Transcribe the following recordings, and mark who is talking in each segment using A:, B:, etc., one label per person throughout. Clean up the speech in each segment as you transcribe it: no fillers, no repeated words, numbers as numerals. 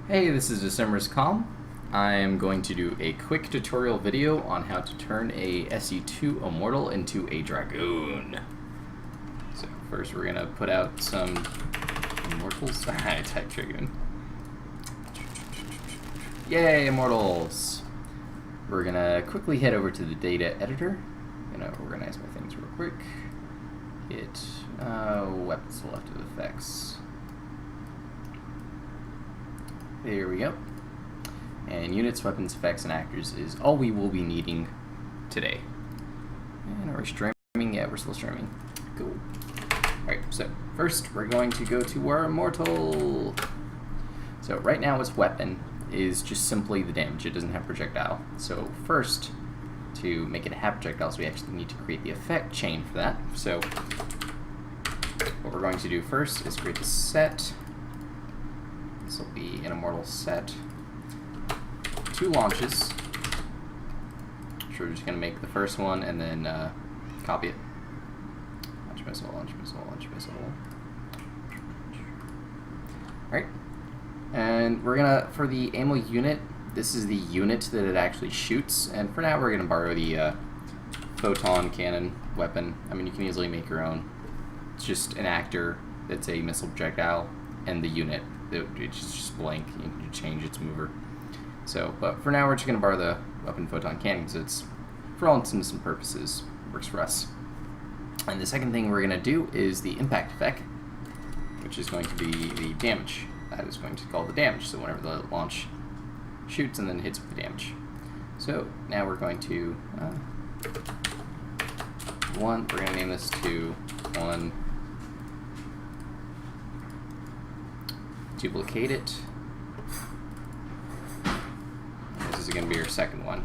A: Hey, this is December's Calm. I'm going to do a quick tutorial video on how to turn a SE2 Immortal into a Dragoon. So first we're going to put out some Immortals. I type Dragoon. Yay, Immortals! We're going to quickly head over to the data editor. I'm going to organize my things real quick. Hit weapon selected effects. There we go. And units, weapons, effects, and actors is all we will be needing today. And are we streaming? Yeah, we're still streaming. Cool. Alright, so first we're going to go to our Immortal. So right now its weapon is just simply the damage. It doesn't have projectile. So first, to make it have projectiles, we actually need to create the effect chain for that. So what we're going to do first is create the set. This will be an Immortal set. 2 launches. So we're just going to make the first one and then copy it. Launch missile, launch missile, launch missile. Alright. And we're going to, for the ammo unit, this is the unit that it actually shoots. And for now, we're going to borrow the photon cannon weapon. I mean, you can easily make your own. It's just an actor that's a missile projectile and the unit. It's just blank. You can change its mover. So, but for now, we're just going to borrow the weapon photon cannon because it's, for all intents and purposes, works for us. And the second thing we're going to do is the impact effect, which is going to be the damage. That is going to call the damage. So whenever the launch shoots and then hits with the damage. So now we're going to we're going to name this to 1. Duplicate it. This is going to be your second one.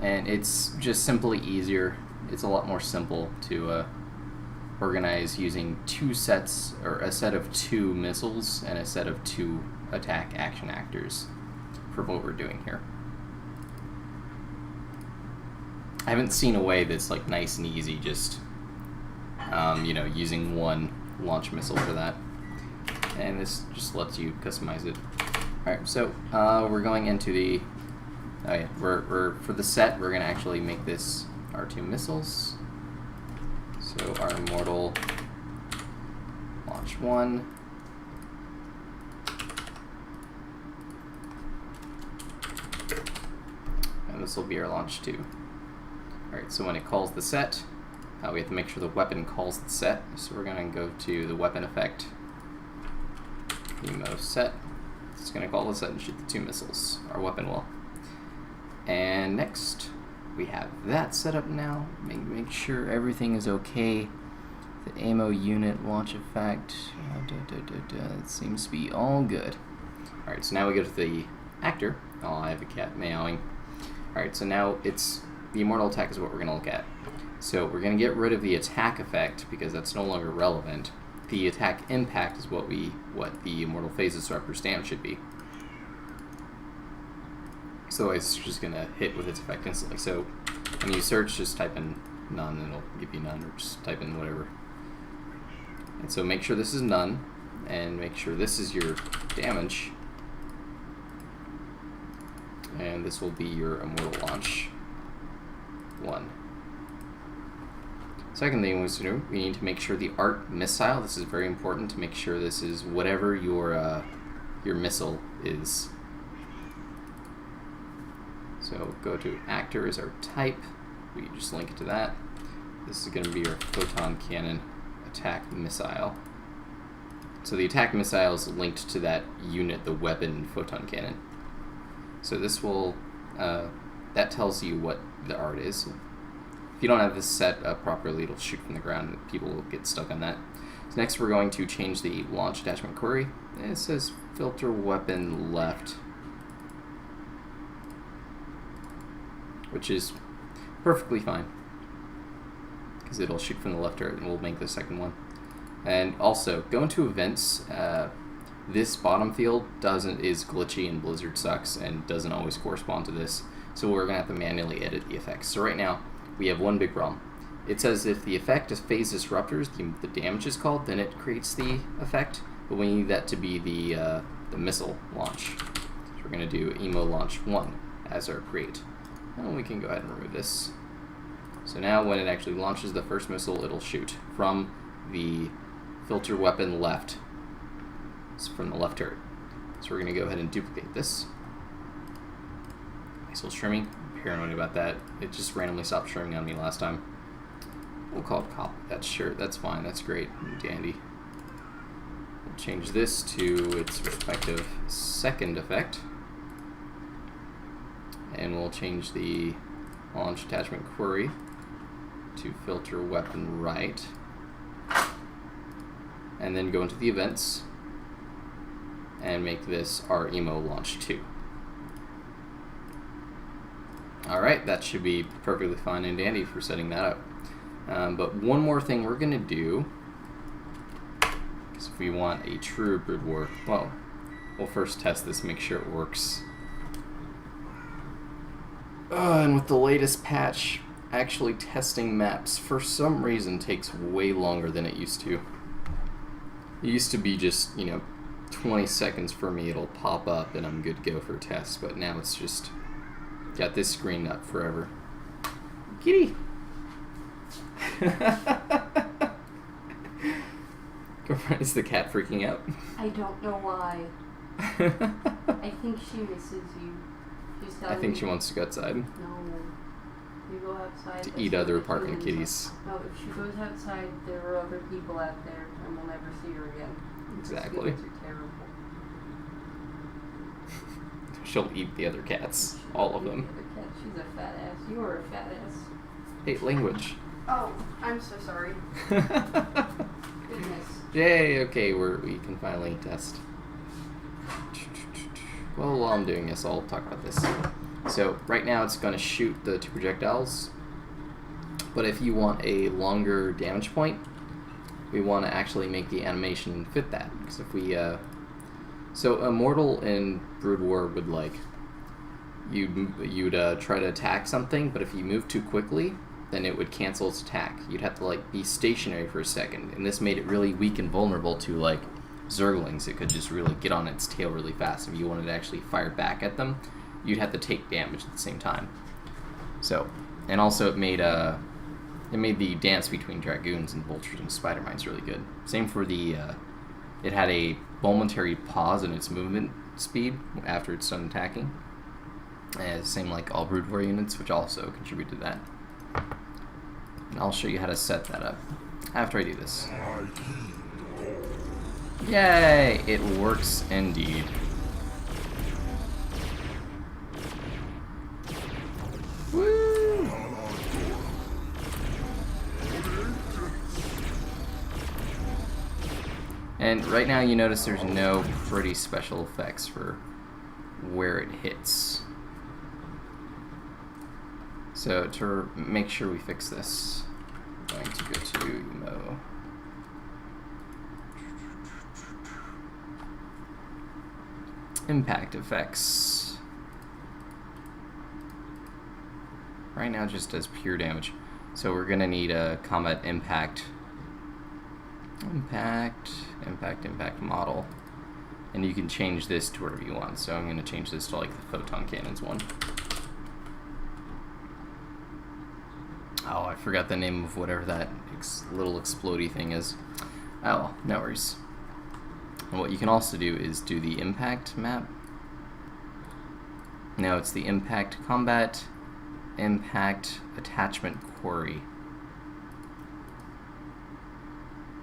A: And it's just simply easier. It's a lot more simple to organize using 2 sets, or a set of 2 missiles and a set of 2 attack action actors for what we're doing here. I haven't seen a way that's like nice and easy, just you know, using 1 launch missile for that, and this just lets you customize it. Alright, so we're going into the we're for the set, we're gonna actually make this our 2 missiles. So our Immortal launch 1, and this will be our launch 2. Alright, so when it calls the set, we have to make sure the weapon calls the set, so we're going to go to the weapon effect, Emo set. It's going to call the set and shoot the 2 missiles. Our weapon will. And next, we have that set up now. Make sure everything is okay. The ammo unit launch effect. It seems to be all good. Alright, so now we go to the actor. Oh, I have a cat meowing. Alright, so now it's the Immortal attack is what we're going to look at. So we're going to get rid of the attack effect because that's no longer relevant. The attack impact is what the Immortal phases surreptors damage should be. So it's just going to hit with its effect instantly. So when you search, just type in none and it'll give you none, or just type in whatever. And so make sure this is none, and make sure this is your damage. And this will be your Immortal launch 1. Second thing we need to make sure the art missile, this is very important to make sure this is whatever your missile is. So go to actor as our type, we just link it to that. This is going to be your photon cannon attack missile. So the attack missile is linked to that unit, the weapon photon cannon. So this will, that tells you what the art is. If you don't have this set up properly, it'll shoot from the ground and people will get stuck on that. So next we're going to change the launch attachment query. It says filter weapon left, which is perfectly fine because it'll shoot from the left turret and we'll make the second one. And also go into events. This bottom field is glitchy and Blizzard sucks and doesn't always correspond to this. So we're gonna have to manually edit the effects. So right now we have one big problem. It says if the effect is phase disruptors, the damage is called, then it creates the effect. but we need that to be the missile launch. So we're going to do emo launch 1 as our create. And we can go ahead and remove this. So now when it actually launches the first missile, it'll shoot from the filter weapon left. It's from the left turret. So we're going to go ahead and duplicate this. Still streaming. I'm paranoid about that. It just randomly stopped streaming on me last time. We'll call it copy. That's sure. That's fine. That's great. Dandy. We'll change this to its respective second effect. And we'll change the launch attachment query to filter weapon right. And then go into the events and make this our emo launch 2. Alright, that should be perfectly fine and dandy for setting that up. But one more thing we're going to do, because if we want a true Brood War, well, we'll first test this, make sure it works. And with the latest patch, actually testing maps for some reason takes way longer than it used to. It used to be just, 20 seconds for me, it'll pop up and I'm good to go for a test, but now it's just got this screen up forever. Kitty! Girlfriend, is the cat freaking out?
B: I don't know why. I think she misses you.
A: I think she wants to go outside.
B: No. You go outside.
A: To eat other apartment kitties.
B: No, if she goes outside, there are other people out there, and we'll never see her again.
A: Exactly.
B: These humans are terrible.
A: She'll eat the other cats. All of them.
B: The other cat. She's a fat ass. You are a fat ass.
A: Hey, language.
B: Oh, I'm so sorry. Goodness.
A: Yay, okay, we can finally test. Well, while I'm doing this, I'll talk about this. So, right now it's going to shoot the 2 projectiles, but if you want a longer damage point, we want to actually make the animation fit that. Because if we, so Immortal and Brood War would you'd try to attack something, but if you move too quickly, then it would cancel its attack. You'd have to be stationary for a second, and this made it really weak and vulnerable to Zerglings. It could just really get on its tail really fast. If you wanted to actually fire back at them, you'd have to take damage at the same time. So, and also it made the dance between Dragoons and Vultures and Spider-Mines really good. Same for the, it had a momentary pause in its movement speed after it's done attacking. Same like all Brood War units, which also contribute to that. And I'll show you how to set that up after I do this. Yay! It works indeed. Woo! And right now you notice there's no pretty special effects for where it hits. So to make sure we fix this, I'm going to go to Emo. Impact effects. Right now it just does pure damage. So we're gonna need a combat impact model. And you can change this to whatever you want. So I'm gonna change this to the photon cannons one. Oh, I forgot the name of whatever that little explodey thing is. Oh, well, no worries. And what you can also do is do the impact map. No, it's the impact combat impact attachment quarry.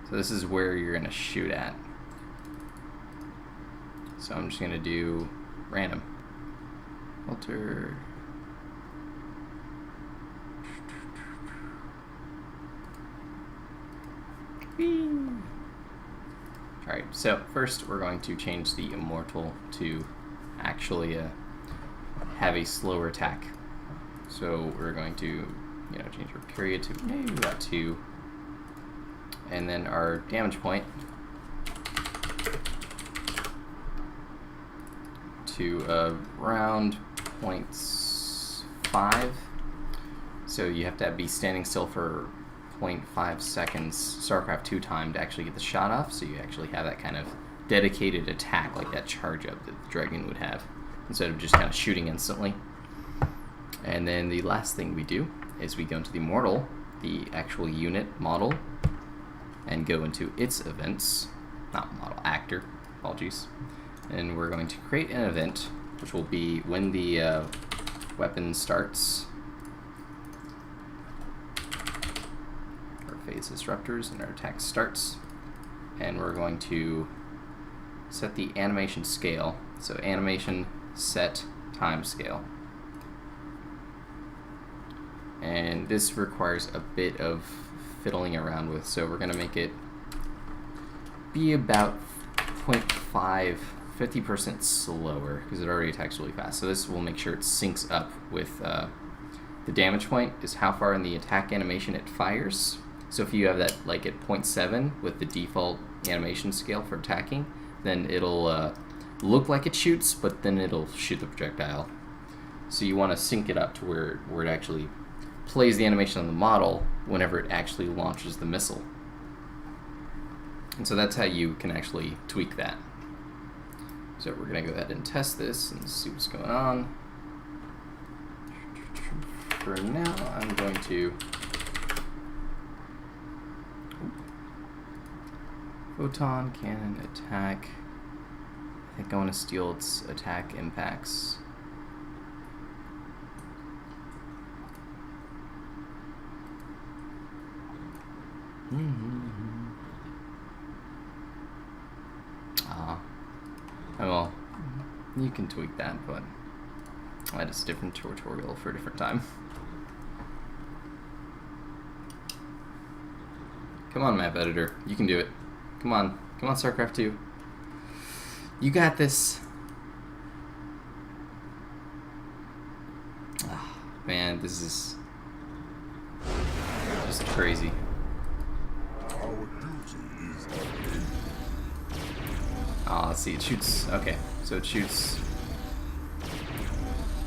A: So this is where you're going to shoot at. So I'm just going to do random. Filter. Alright, so first we're going to change the Immortal to actually have a slower attack. So we're going to, change our period to maybe about 2. And then our damage point to around 0.5. So you have to be standing still for 0.5 seconds StarCraft 2 time to actually get the shot off, so you actually have that kind of dedicated attack, like that charge up that the Dragoon would have, instead of just kind of shooting instantly. And then the last thing we do is we go into the Immortal, the actual unit model, and go into its events, not model, actor, apologies. And we're going to create an event, which will be when the weapon starts, our phase disruptors, and our attack starts. And we're going to set the animation scale, so animation set time scale. And this requires a bit of fiddling around with, so we're going to make it be about 0.5, 50% slower, because it already attacks really fast. So this will make sure it syncs up with the damage point is how far in the attack animation it fires. So if you have that like at 0.7 with the default animation scale for attacking, then it'll look like it shoots, but then it'll shoot the projectile. So you want to sync it up to where it actually plays the animation on the model whenever it actually launches the missile. And so that's how you can actually tweak that. So we're going to go ahead and test this and see what's going on. For now, I'm going to photon cannon attack. I think I want to steal its attack impacts. Well, you can tweak that, but that is a different tutorial for a different time. Come on, map editor, you can do it. Come on, StarCraft 2. You got this. Oh, man, this is just crazy. Oh, let's see, it shoots, okay, so it shoots,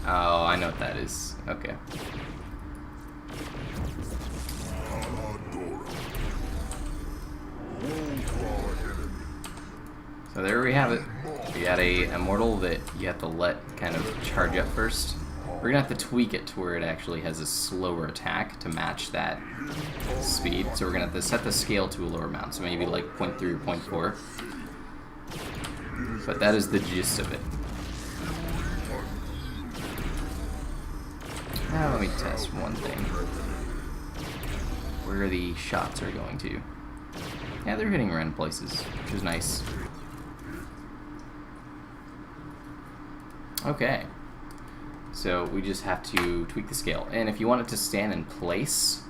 A: oh, I know what that is, okay. So there we have it. We got a Immortal that you have to let kind of charge up first. We're gonna have to tweak it to where it actually has a slower attack to match that speed, so we're gonna have to set the scale to a lower amount, so maybe like 0.3 or 0.4. But that is the gist of it. Now let me test one thing. Where the shots are going to. Yeah, they're hitting random places, which is nice. Okay. So we just have to tweak the scale. And if you want it to stand in place,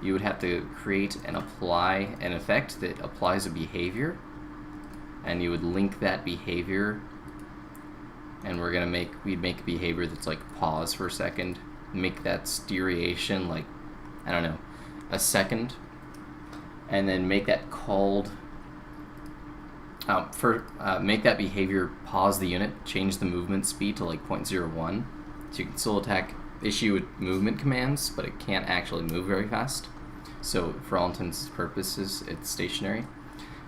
A: you would have to create and apply an effect that applies a behavior. And you would link that behavior, and we'd make a behavior that's like pause for a second, make that duration like, I don't know, a second, and then make that called, make that behavior pause the unit, change the movement speed to like 0.01, so you can still attack, issue with movement commands, but it can't actually move very fast. So for all intents and purposes, it's stationary.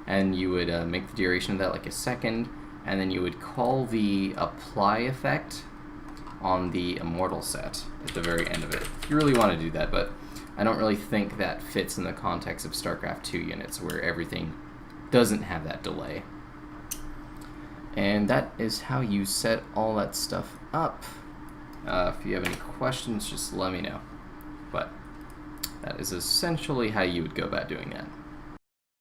A: And you would make the duration of that like a second, and then you would call the apply effect on the Immortal set at the very end of it. If you really want to do that, but I don't really think that fits in the context of StarCraft 2 units where everything doesn't have that delay. And that is how you set all that stuff up. If you have any questions, just let me know. But that is essentially how you would go about doing that.